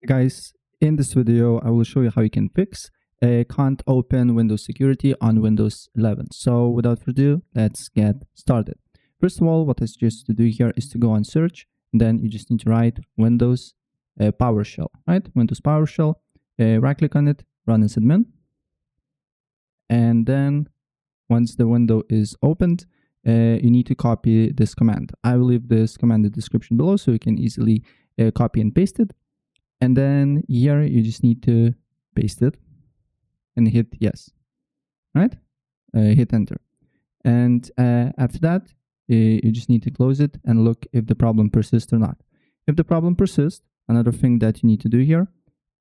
Guys, in this video, I will show you how you can fix can't open Windows security on Windows 11. So without further ado, let's get started. First of all, what I suggest you to do here is to go on search. Then you just need to write Windows PowerShell, right? Windows PowerShell, right click on it, run as admin. And then once the window is opened, you need to copy this command. I will leave this command in the description below so you can easily copy and paste it. And then here you just need to paste it and hit yes, right? Hit enter. And after that, you just need to close it and look if the problem persists or not. If the problem persists, another thing that you need to do here,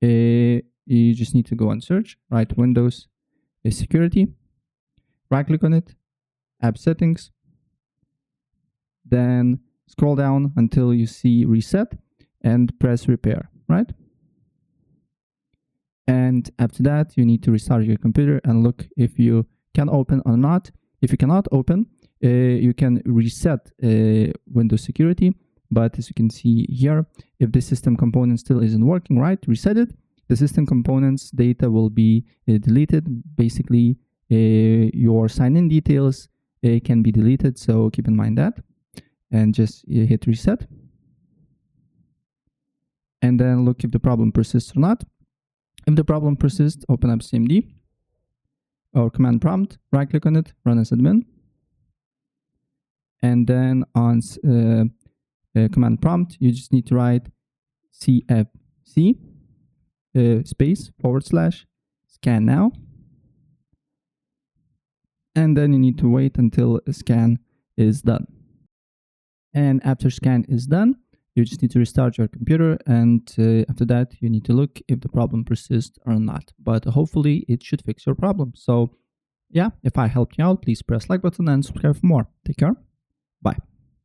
you just need to go on search, write Windows security, right click on it, app settings, then scroll down until you see reset and press repair, right? And after that, you need to restart your computer and look if you can open or not. If you cannot open, you can reset Windows security. But as you can see here, if the system component still isn't working right, reset it. The system components data will be deleted. Basically, your sign-in details can be deleted. So keep in mind that. And just hit reset. And then look if the problem persists or not. If the problem persists, open up CMD or command prompt, right click on it, run as admin. And then on command prompt, you just need to write CFC space / scan now. And then you need to wait until a scan is done. And after scan is done, you just need to restart your computer, and after that, you need to look if the problem persists or not. But hopefully, it should fix your problem. So yeah, if I helped you out, please press like button and subscribe for more. Take care. Bye.